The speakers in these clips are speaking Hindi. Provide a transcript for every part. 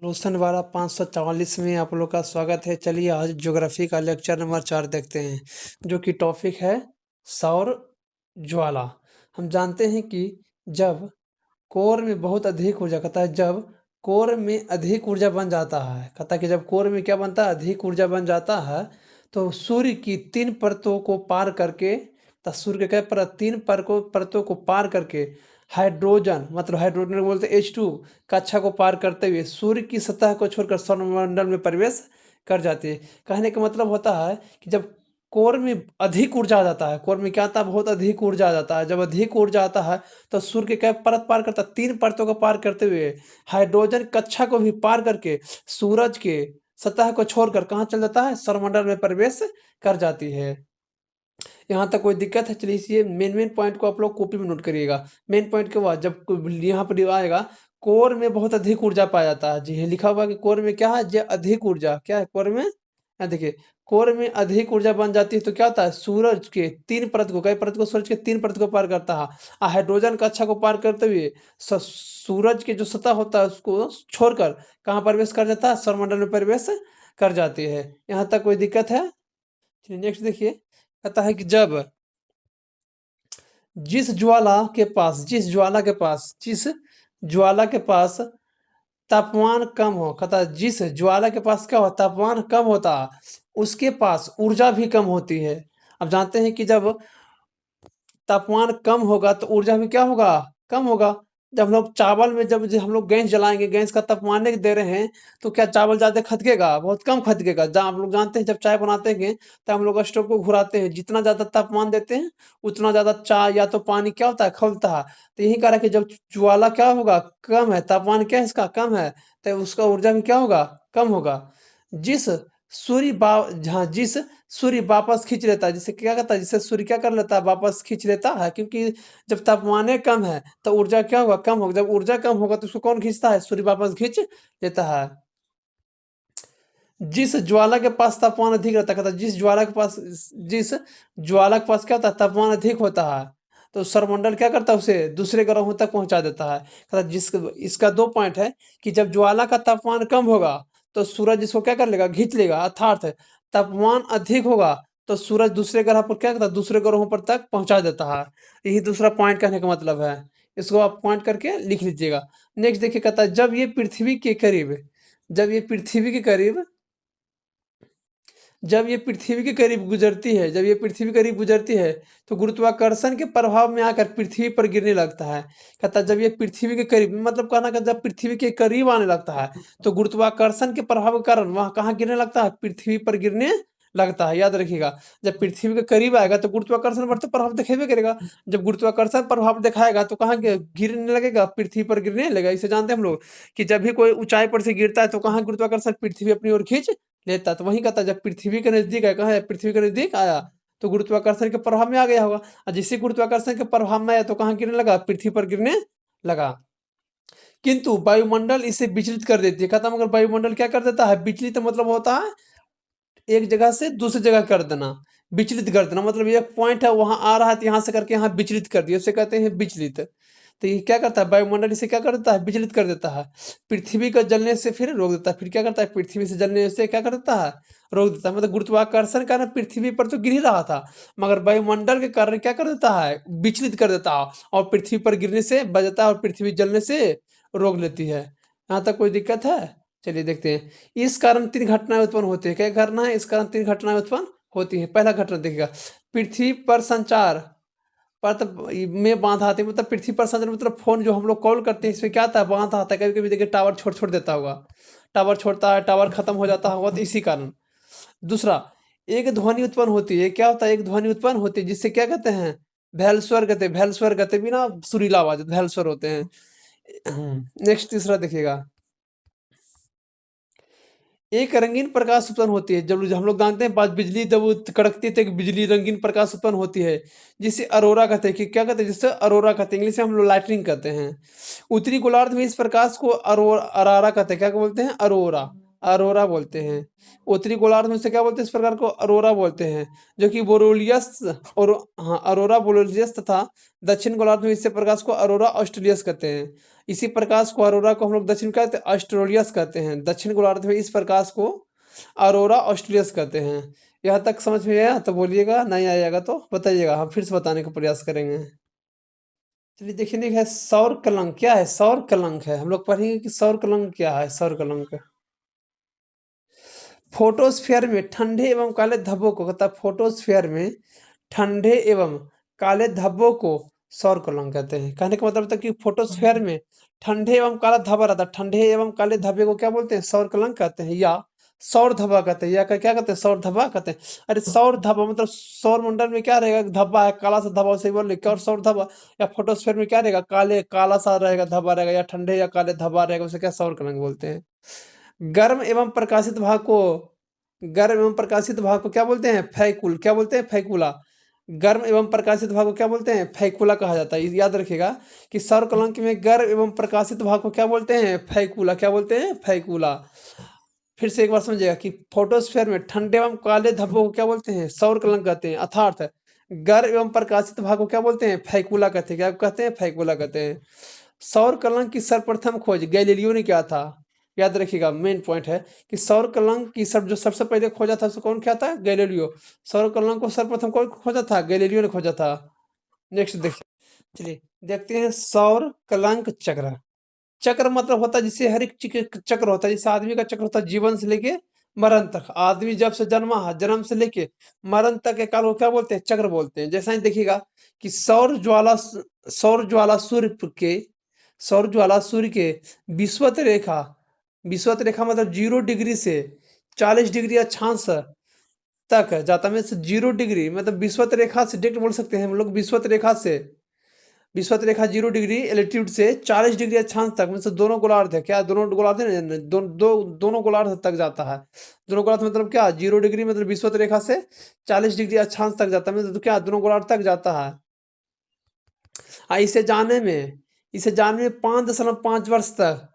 रोशन वाला 544 में आप लोग का स्वागत है। चलिए आज ज्योग्राफी का लेक्चर नंबर 4 देखते हैं, जो कि टॉपिक है सौर ज्वाला। हम जानते हैं कि जब कोर में बहुत अधिक ऊर्जा कहता है, जब कोर में अधिक ऊर्जा बन जाता है, कहता है कि जब कोर में क्या बनता है, अधिक ऊर्जा बन जाता है, तो सूर्य की 3 परतों को पार करके, तो सूर्य के क्या परतों को पार करके हाइड्रोजन, मतलब हाइड्रोजन को बोलते हैं H2 कक्षा को पार करते हुए सूर्य की सतह को छोड़कर सौरमंडल में प्रवेश कर जाती है। कहने का मतलब होता है कि जब कोर में अधिक ऊर्जा आ जाता है, कोर में क्या आता है, बहुत अधिक ऊर्जा आ जाता है। जब अधिक ऊर्जा आता है तो सूर्य के क्या परत पार करता है, 3 परतों को पार करते हुए हाइड्रोजन कक्षा को भी पार करके सूरज के सतह को छोड़कर कहाँ चल जाता है, सौरमंडल में प्रवेश कर जाती है। यहाँ तक कोई दिक्कत है? चलिए इसी मेन पॉइंट को आप लोग कॉपी में नोट करिएगा। मेन पॉइंट के बाद जब यहाँ पर आएगा, कोर में बहुत अधिक ऊर्जा पाया जाता है। जी लिखा हुआ कि कोर में क्या है, जो अधिक ऊर्जा क्या है कोर में। देखिए, कोर में अधिक ऊर्जा बन जाती है तो क्या होता है, सूरज के 3 परत को, कई परत को, सूरज के 3 परत को पार करता है। हाइड्रोजन कक्षा को पार करते हुए सूरज के जो सतह होता है उसको छोड़कर कहाँ प्रवेश कर जाता है, सौरमंडल में प्रवेश कर जाती है। यहाँ तक कोई दिक्कत है? नेक्स्ट देखिए, कहता है कि जब जिस ज्वाला के पास तापमान कम हो, कहता है जिस ज्वाला के पास क्या हो, तापमान कम होता, उसके पास ऊर्जा भी कम होती है। अब जानते हैं कि जब तापमान कम होगा तो ऊर्जा भी क्या होगा, कम होगा। जब हम लोग चावल में जब हम लोग गैस जलाएंगे, गैस का तापमान नहीं दे रहे हैं, तो क्या चावल ज़्यादा खदकेगा? बहुत कम खदकेगा। जहाँ हम लोग जानते हैं जब चाय बनाते हैं तो हम लोग स्टोव को घुराते हैं, जितना ज़्यादा तापमान देते हैं उतना ज़्यादा चाय या तो पानी क्या होता है, खौलता है। तो यही कारण है कि जब ज्वाला क्या होगा, कम है, तापमान क्या है इसका, कम है, तो उसका ऊर्जा भी क्या होगा, कम होगा। जिस जिस सूर्य वापस खींच लेता है, जिससे क्या करता है, जिससे सूर्य क्या कर लेता है, वापस खींच लेता है, क्योंकि जब तापमान कम है तो ऊर्जा क्या होगा, कम होगा। जब ऊर्जा कम होगा तो उसको कौन खींचता है, सूर्य वापस खींच लेता है। जिस ज्वाला के पास तापमान अधिक रहता है, कहता है जिस ज्वाला के पास क्या होता है, तापमान अधिक होता है, तो सौरमंडल क्या करता है, उसे दूसरे ग्रहों तक पहुंचा देता है। कहता है जिस इसका 2 पॉइंट है कि जब ज्वाला का तापमान कम होगा तो सूरज इसको क्या कर लेगा, खींच लेगा, अर्थात तापमान अधिक होगा तो सूरज दूसरे ग्रह पर क्या करता है, दूसरे ग्रहों पर तक पहुंचा देता है। यही दूसरा पॉइंट कहने का मतलब है। इसको आप पॉइंट करके लिख लीजिएगा। नेक्स्ट देखिए, कहता है जब ये पृथ्वी के करीब जब ये पृथ्वी के करीब गुजरती है, तो गुरुत्वाकर्षण के प्रभाव में आकर पृथ्वी पर गिरने लगता है। कहता है जब ये पृथ्वी के करीब, मतलब कहना का जब पृथ्वी के करीब आने लगता है तो गुरुत्वाकर्षण के प्रभाव के कारण वहां कहाँ गिरने लगता है, पृथ्वी पर गिरने लगता है। याद रखिएगा, जब पृथ्वी के करीब आएगा तो गुरुत्वाकर्षण पर तो प्रभाव दिखेबे करेगा। जब गुरुत्वाकर्षण प्रभाव दिखाएगा तो कहाँ गिरने लगेगा, पृथ्वी पर गिरने लगेगा। इसे जानते हैं हम लोग कि जब भी कोई ऊंचाई पर से गिरता है तो कहाँ गुरुत्वाकर्षण पृथ्वी अपनी ओर खींच लेता। तो वही कहता है जब पृथ्वी के नजदीक है, कहाँ है, पृथ्वी के नजदीक आया तो गुरुत्वाकर्षण के प्रभाव में आ गया होगा, और जिससे गुरुत्वाकर्षण के प्रभाव में आया तो कहाँ गिरने लगा, पृथ्वी पर गिरने लगा। किंतु वायुमंडल इसे विचलित कर देती है। खत्म, अगर वायुमंडल क्या कर देता है, विचलित मतलब होता है एक जगह से दूसरी जगह कर देना। विचलित कर देना मतलब एक पॉइंट है वहां आ रहा है तो यहाँ से करके यहाँ विचलित कर दिया, उसे कहते हैं विचलित। तो ये क्या करता है, वायुमंडल इसे क्या कर देता है, विचलित कर देता है। पृथ्वी का जलने से फिर रोक देता है, फिर क्या करता है, पृथ्वी से जलने से क्या कर देता है, रोक देता है। मतलब गुरुत्वाकर्षण के कारण पृथ्वी पर तो गिर ही रहा था, मगर वायुमंडल के कारण क्या कर देता है, विचलित कर देता है, और पृथ्वी पर गिरने से बच जाता है और पृथ्वी जलने से रोक लेती है। यहाँ तक कोई दिक्कत है? चलिए देखते हैं। इस कारण 3 घटनाएं उत्पन्न होती है। क्या घटना है, इस कारण 3 घटनाएं उत्पन्न होती है। पहला घटना देखिएगा, पृथ्वी पर संचार पर में बाधा आती है। मतलब पृथ्वी पर संचार मतलब फोन जो हम लोग कॉल करते हैं इसमें क्या आता है, बाधा आता है। कभी कभी देखिए टावर छोड़ देता होगा, टावर छोड़ता है, टावर खत्म हो जाता होगा, तो इसी कारण। दूसरा, एक ध्वनि उत्पन्न होती है। क्या होता है, एक ध्वनि उत्पन्न होती है जिससे क्या कहते हैं, भैल कहते बिना सुरीला आवाज, भैल स्वर होते हैं। नेक्स्ट तीसरा देखिएगा, एक रंगीन प्रकाश उत्पन्न होती है। जब हम लोग जानते हैं बात, बिजली जब वो कड़कती है तो एक बिजली रंगीन प्रकाश उत्पन्न होती है, जिसे अरोरा कहते हैं। कि क्या कहते हैं, जिससे अरोरा कहते हैं, इंग्लिश में हम लोग लाइटनिंग कहते हैं। उत्तरी गोलार्ध में इस प्रकाश को अरारा कहते हैं। क्या बोलते हैं, अरोरा। अरोरा बोलते हैं। उत्तरी गोलार्ध में से क्या बोलते हैं इस प्रकार को? अरोरा बोलते हैं, जो कि बोरोलियस और हाँ अरोरा बोरोलियस तथा दक्षिण गोलार्ध में इसी प्रकाश को अरोरा ऑस्ट्रेलियस कहते हैं। इसी प्रकाश को अरोरा को हम लोग दक्षिण कहते हैं ऑस्ट्रेलियस कहते हैं। दक्षिण गोलार्ध में इस प्रकाश को अरोरा ऑस्ट्रेलियस कहते हैं। यहाँ तक समझ में आया तो बोलिएगा, नहीं आएगा तो बताइएगा, हम फिर से बताने का प्रयास करेंगे। चलिए देखिए है सौर कलंक। क्या है सौर कलंक? है हम लोग पढ़ेंगे कि सौर कलंक क्या है। सौर कलंक फोटोस्फीयर में ठंडे एवं काले धब्बों को कहता है। फोटोस्फीयर में ठंडे एवं काले धब्बों को सौर कलंक कहते हैं। कहने का मतलब था कि फोटोस्फीयर में ठंडे एवं काला धब्बा रहता है। ठंडे एवं काले धब्बे को क्या बोलते हैं? सौर कलंक कहते हैं या सौर धब्बा कहते हैं, या क्या कहते हैं? सौर धब्बा कहते हैं। अरे सौर धब्बा मतलब सौर मंडल में क्या रहेगा? धब्बा है, काला सा धब्बा, उसे बोल रहे और सौर धब्बा। या फोटोस्फीयर में क्या रहेगा? काले काला सा रहेगा, धब्बा रहेगा, या ठंडे या काले धब्बा रहेगा, उसे क्या सौर कलंक बोलते हैं। गर्म एवं प्रकाशित भाग को गर्म एवं प्रकाशित भाग को क्या बोलते हैं? फैकुल। क्या बोलते हैं? फैकुला। गर्म एवं प्रकाशित भाग को क्या बोलते हैं? फैकुला कहा जाता है। याद रखिएगा कि सौर कलंक में गर्म एवं प्रकाशित भाग को क्या बोलते हैं? फैकुला। क्या बोलते हैं? फैकुला। फिर से एक बार समझिएगा कि फोटोस्फीयर में ठंडे एवं काले धब्बों को क्या बोलते हैं? सौर कलंक कहते हैं। अर्थात गर्म एवं प्रकाशित भाग को क्या बोलते हैं? फैकुला कहते हैं। क्या कहते हैं? फैकुला कहते हैं। सौर कलंक की सर्वप्रथम खोज गैलीलियो ने किया था। याद रखिएगा, मेन पॉइंट है कि सौर कलंक की जो सबसे पहले खोजा था, उसको कौन किया था? गैलीलियो। सौर कलंक को सर्वप्रथम कौन खोजा था? गैलीलियो ने खोजा था। नेक्स्ट देखिए, चलिए देखते हैं सौर कलंक चक्र। चक्र मतलब होता है जिससे हर एक चक्र होता है। जैसे आदमी का चक्र होता है जीवन से लेके मरण तक। आदमी जब से जन्मा है, जन्म से लेके मरण तक के काल को क्या बोलते हैं? चक्र बोलते हैं। जैसा ही देखिएगा कि सौर ज्वाला सूर्य के विषुवत रेखा मतलब 0 डिग्री से 40 डिग्री अक्षांश तक जाता है। मतलब 0 डिग्री मतलब विषुवत रेखा से डायरेक्ट बोल सकते हैं हम लोग। विषुवत रेखा 0 डिग्री एल्टीट्यूड से 40 डिग्री अक्षांश तक, मतलब दोनों गोलार्ध है। क्या दोनों गोलार्ध है ना? दोनों गोलार्ध तक जाता है। दोनों गोलार्ध मतलब क्या? 0 डिग्री मतलब विषुवत रेखा से 40 डिग्री अक्षांश तक जाता है, मतलब तो क्या दोनों गोलार्ध तक जाता है। इसे जानने में 5.5 वर्ष तक,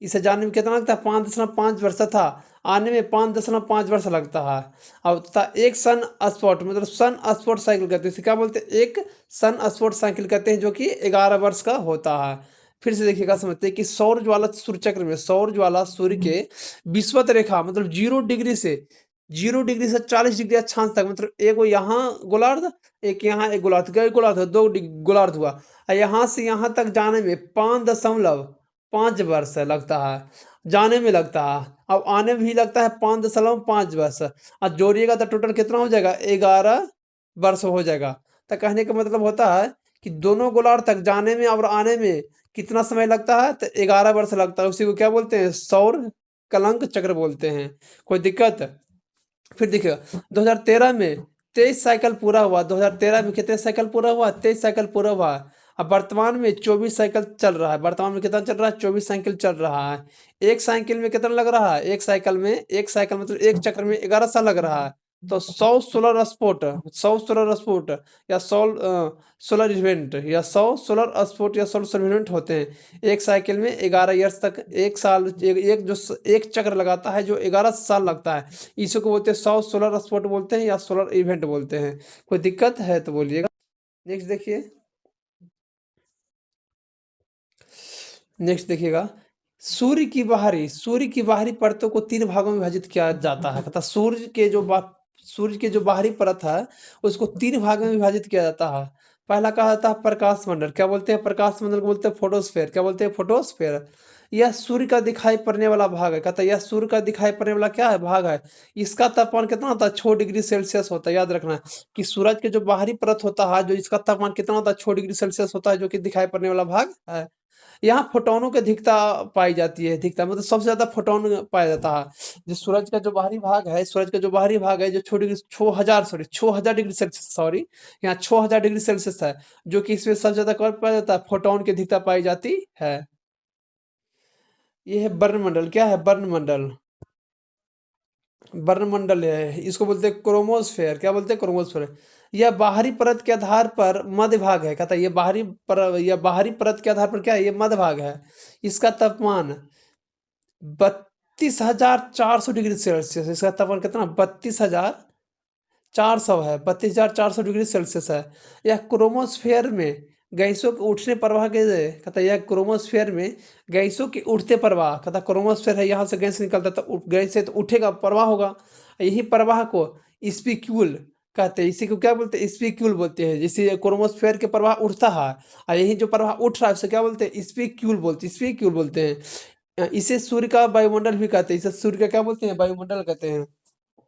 इसे जानने में कितना लगता है? 5.5 वर्ष था। आने में 5.5 वर्ष लगता है। अब तथा एक सन स्पॉट मतलब सन स्पॉट साइकिल कहते हैं। इसे क्या बोलते हैं? एक सन स्पॉट साइकिल कहते हैं, जो कि 11 वर्ष का होता है। फिर से देखिएगा, समझते हैं कि सौर ज्वाला सूर्य चक्र में सौर ज्वाला सूर्य के विषुवत रेखा मतलब 0 डिग्री से 40 डिग्री अक्षांश तक, मतलब एक यहाँ गोलार्ध, एक यहाँ, एक गोलार्ध, कई गोलार्ध, दो गोलार्ध हुआ। यहाँ से यहाँ तक जाने में 5.5 वर्ष लगता है। जाने में लगता है, अब आने में भी लगता है 5.5 वर्ष। और जोड़िएगा तो टोटल कितना हो जाएगा? 11 वर्ष हो जाएगा। तो कहने का मतलब होता है कि दोनों गोलार्ध तक जाने में और आने में कितना समय लगता है? तो 11 वर्ष लगता है। उसी को क्या बोलते हैं? सौर कलंक चक्र बोलते हैं। कोई दिक्कत? फिर देखिएगा 2013 में 23 साइकिल पूरा हुआ। 2013 में कितने साइकिल पूरा हुआ? 23 साइकिल पूरा हुआ। अब वर्तमान में 24 साइकिल चल रहा है। वर्तमान में कितना चल रहा है? 24 साइकिल चल रहा है। एक साइकिल में कितना लग रहा है? एक साइकिल मतलब एक चक्र में 11 साल लग रहा है। तो 100 सोलर स्पोर्ट या 100 सोलर इवेंट होते हैं एक साइकिल में। 11 ईयर्स तक, एक साल, एक चक्र लगाता है जो 11 साल लगता है। इसी को बोलते हैं 100 सोलर स्पोर्ट बोलते हैं या सोलर इवेंट बोलते हैं। कोई दिक्कत है तो बोलिएगा। नेक्स्ट देखिए, देखिएगा सूर्य की बाहरी परतों को 3 भागों में विभाजित किया जाता है। तथा सूर्य के जो बाहरी परत है उसको 3 भागों में विभाजित किया जाता है। पहला कहा जाता है प्रकाश मंडल। क्या बोलते हैं? प्रकाश मंडल को बोलते हैं फोटोस्फेयर। क्या बोलते हैं? फोटोस्फेयर। यह सूर्य का दिखाई पड़ने वाला भाग है। कहता है यह सूर्य का दिखाई पड़ने वाला क्या है? भाग है। इसका तापमान कितना होता है? 6 डिग्री सेल्सियस होता है। याद रखना कि सूरज के जो बाहरी परत होता है, जो इसका तापमान कितना होता है? 6 डिग्री सेल्सियस होता है, जो कि दिखाई पड़ने वाला भाग है। यहाँ फोटोनों की अधिकता पाई जाती है। अधिकता मतलब सबसे ज्यादा फोटोन पाया जाता है। जो सूरज का जो बाहरी भाग है, जो 6,000 डिग्री सेल्सियस, सॉरी, यहाँ 6,000 डिग्री सेल्सियस है, जो कि इसमें सबसे ज्यादा कौन पाया जाता है? फोटोन की अधिकता पाई जाती है। ये है वर्णमंडल। क्या है? वर्णमंडल। वर्णमंडल है, इसको बोलते हैं क्रोमोस्फेयर। क्या बोलते हैं? क्रोमोस्फेयर। यह बाहरी परत के आधार पर मध्य भाग है। कहता है यह बाहरी परत के आधार पर क्या है? ये मध्य भाग है। इसका तापमान 32,400 डिग्री सेल्सियस, इसका तापमान कितना 32,400 है, 32,400 डिग्री सेल्सियस है। यह क्रोमोस्फेयर में गैसों के उठने प्रवाह के कहता है, यह क्रोमोस्फेयर में गैसों के उठते प्रवाह, कहता क्रोमोस्फेयर है, यहाँ से गैस निकलता है तो गैस से तो उठेगा, प्रवाह होगा। यही प्रवाह को स्पीक्यूल कहते हैं। इसी को क्या बोलते हैं, स्पीक्यूल बोलते हैं। जैसे क्रोमोस्फेयर के प्रवाह उठता है और यही जो प्रवाह उठ रहा है उसे क्या बोलते हैं, स्पीक्यूल बोलते हैं। इसे सूर्य का वायुमंडल भी कहते हैं। इसे सूर्य का क्या बोलते हैं, वायुमंडल कहते हैं।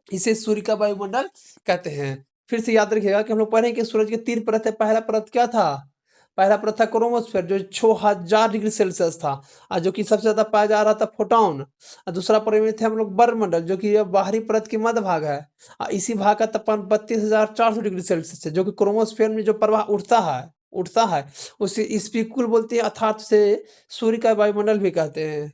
इसे सूर्य का वायुमंडल कहते हैं। फिर से याद रखिएगा कि हम लोग पढ़े कि सूरज के 3 परत है। पहला परत क्या था, पहला परत था क्रोमोस्फेयर जो 6000 डिग्री सेल्सियस था, और जो कि सबसे ज्यादा पाया जा रहा था फोटोन। और दूसरा परत में थे हम लोग बरमंडल, जो कि यह बाहरी परत की मध्य भाग है। और इसी भाग का तापमान 32,400 डिग्री सेल्सियस है। जो कि क्रोमोस्फेयर में जो प्रवाह उठता है उसे स्पीकुल बोलते हैं, अर्थात से सूर्य का वायुमंडल भी कहते हैं।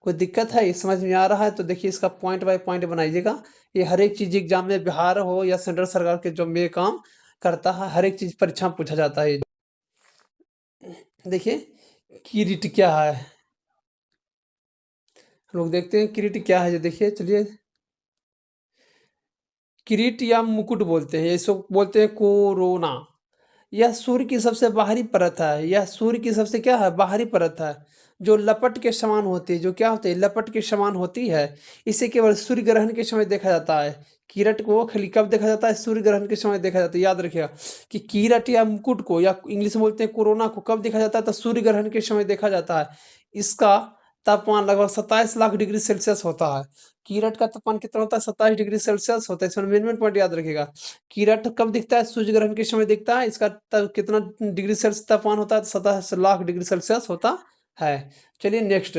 कोई दिक्कत है, ये समझ में आ रहा है तो देखिए इसका पॉइंट बाय पॉइंट बनाइएगा। ये हर एक चीज एग्जाम में, बिहार हो या सेंट्रल सरकार के जो में काम करता है, हर एक चीज परीक्षा में पूछा जाता है। देखिए किरीट क्या है, हम लोग देखते हैं किरीट क्या है। ये देखिए, चलिए, किरीट या मुकुट बोलते हैं, इसको बोलते हैं कोरोना। यह सूर्य की सबसे बाहरी परत है। यह सूर्य की सबसे क्या है, बाहरी परत है, जो लपट के समान होती है। जो क्या होती है, लपट के समान होती है। इसे केवल सूर्य ग्रहण के समय देखा जाता है। कीरट को खाली कब देखा जाता है, सूर्य ग्रहण के समय देखा जाता है। याद रखिएगा कि कीरट या मुकुट को, या इंग्लिश में बोलते हैं कोरोना को, कब देखा जाता है, तो सूर्य ग्रहण के समय देखा जाता है। इसका तापमान लगभग 27 लाख डिग्री सेल्सियस होता है। कीरट का तापमान कितना होता है, 27 डिग्री सेल्सियस होता है। इसमें मेन पॉइंट याद रखिएगा। कीरट कब दिखता है, सूर्य ग्रहण के समय दिखता है। इसका कितना डिग्री सेल्सियस तापमान होता है, 27 लाख डिग्री सेल्सियस होता है। चलिए नेक्स्ट,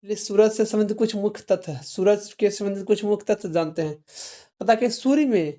सूरज से संबंधित कुछ मुख्य तथ्य, सूरज के संबंधित कुछ मुख्य तथ्य जानते हैं। पता कि सूर्य में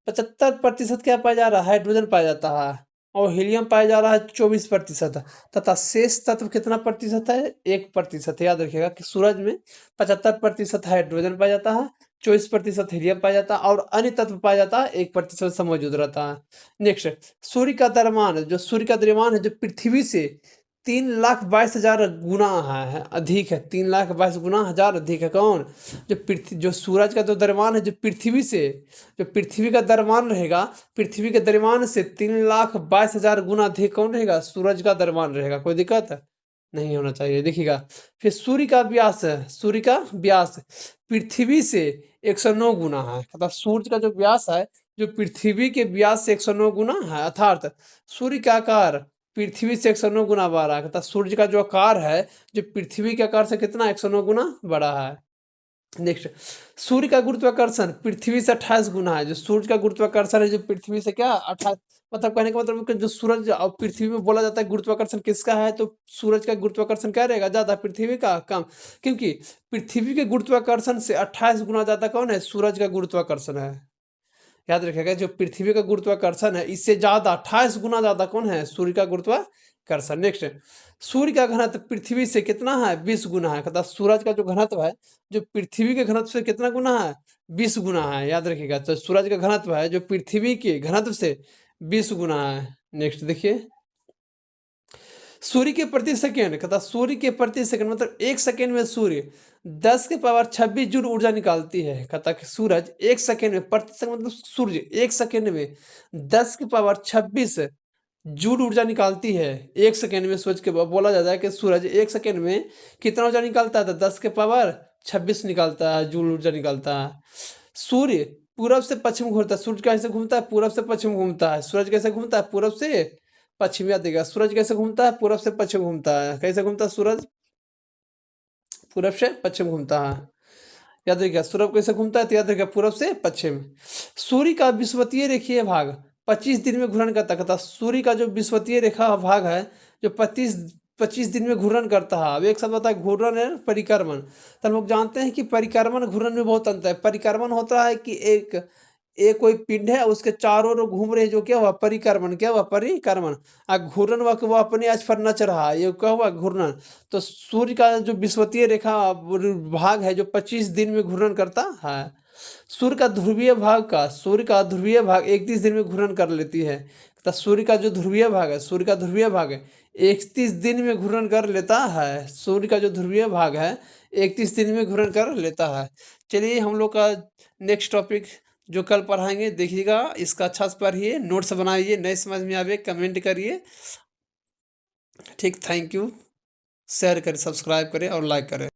75% क्या पाया जा रहा है, हाइड्रोजन पाया जाता है, और हीलियम पाया जा रहा है 24%, तथा शेष तत्व कितना प्रतिशत है, 1%। याद रखिएगा कि सूरज में 75% हाइड्रोजन पाया जाता है, 24% हीलियम पाया जाता है, और अन्य तत्व पाया जाता है 1% से मौजूद रहता है। नेक्स्ट, सूर्य का द्रव्यमान, जो सूर्य का द्रव्यमान है, जो पृथ्वी से 3,22,000 गुना है, अधिक है। 3,22 गुना हजार अधिक है। कौन, जो पृथ्वी, जो सूरज का जो द्रव्यमान है, जो पृथ्वी से, जो पृथ्वी का द्रव्यमान रहेगा, पृथ्वी के द्रव्यमान से 3,22,000 गुना अधिक कौन रहेगा, सूरज का द्रव्यमान रहेगा। कोई दिक्कत है नहीं होना चाहिए। देखिएगा, फिर सूर्य का व्यास है, सूर्य का व्यास पृथ्वी से 109 गुना है। अर्थात सूर्य का जो व्यास है, जो पृथ्वी के व्यास से 109 गुना है। अर्थात सूर्य का आकार पृथ्वी से 109 गुना बड़ा है। अर्थात सूर्य का जो आकार है, जो पृथ्वी के आकार से कितना 109 गुना बड़ा है। नेक्स्ट, सूर्य का गुरुत्वाकर्षण पृथ्वी से 28 गुना है। जो सूर्य का गुरुत्वाकर्षण है, जो पृथ्वी से क्या 28, मतलब कहने का मतलब कि जो सूरज और पृथ्वी में बोला जाता है गुरुत्वाकर्षण किसका है, तो सूरज का गुरुत्वाकर्षण क्या रहेगा, ज्यादा, पृथ्वी का कम। क्योंकि पृथ्वी के गुरुत्वाकर्षण से 28 गुना ज्यादा कौन है, सूरज का गुरुत्वाकर्षण है। याद रखिएगा, जो पृथ्वी का गुरुत्वाकर्षण है, इससे ज्यादा 28 गुना ज्यादा कौन है, सूर्य का गुरुत्वाकर्षण। नेक्स्ट, सूर्य का घनत्व पृथ्वी से कितना है, 20 गुना है। अर्थात सूरज का जो घनत्व है, जो पृथ्वी के घनत्व से कितना गुना है, 20 गुना है। याद रखिएगा, तो सूरज का घनत्व है जो पृथ्वी के घनत्व से 20 गुना है। नेक्स्ट देखिए, सूर्य के प्रति सेकेंड, कहता सूर्य के प्रति सेकंड, मतलब एक सेकेंड में सूर्य 10 के पावर 26 जूल ऊर्जा निकालती है। कहता कि सूरज एक सेकेंड में, प्रति सेकंड मतलब सूर्य एक सेकेंड में 10 के पावर 26 जूल ऊर्जा निकालती है। एक सेकेंड में सोच के बोला जाता है कि सूरज एक सेकेंड में कितना ऊर्जा निकालता है, तो 10 के पावर 26 निकालता है, जूल ऊर्जा निकालता है। सूर्य पूरब से पश्चिम घूमता है। सूर्य कैसे घूमता है, पूरब से पश्चिम घूमता है। सूरज कैसे घूमता है, पूरब से पश्चिम। याद देगा, सूरज कैसे घूमता है, पूरब से पश्चिम घूमता है। कैसे घूमता है सूरज, पूरब से पश्चिम घूमता है। याद रखिएगा, सूरज कैसे घूमता है, तो याद रखिएगा पूरब से पश्चिम। सूर्य का विषुवतीय रेखीय भाग 25 दिन में घूर्णन करता है। सूर्य का जो विषुवतीय रेखा भाग है, जो 25 दिन में घूर्णन करता है। अब एक साथ बताए, घूर्णन है परिक्रमण। तो हम लोग जानते हैं कि परिक्रमण घूर्णन में बहुत अंतर है। परिक्रमण होता है कि एक कोई पिंड है, उसके चारों ओर घूम रहे, जो क्या हुआ, परिक्रमण। क्या हुआ, परिक्रमण। घूर्णन हुआ कि वो अपने आज पर नच रहा है, ये क्या हुआ, घूर्णन। तो सूर्य का जो विषुवतीय रेखा भाग है, जो 25 दिन में घूर्णन करता है। सूर्य का ध्रुवीय भाग 31 दिन में घूर्णन कर लेती है। तो सूर्य का जो ध्रुवीय भाग है, सूर्य का ध्रुवीय भाग है 31 दिन में घूर्णन कर लेता है। सूर्य का जो ध्रुवीय भाग है 31 दिन में घूर्णन कर लेता है। चलिए हम लोग का नेक्स्ट टॉपिक जो कल पढ़ाएंगे देखिएगा, इसका अच्छा से पढ़िए, नोट्स बनाइए, नहीं समझ में आवे कमेंट करिए। ठीक, थैंक यू। शेयर करें, सब्सक्राइब करें और लाइक करें।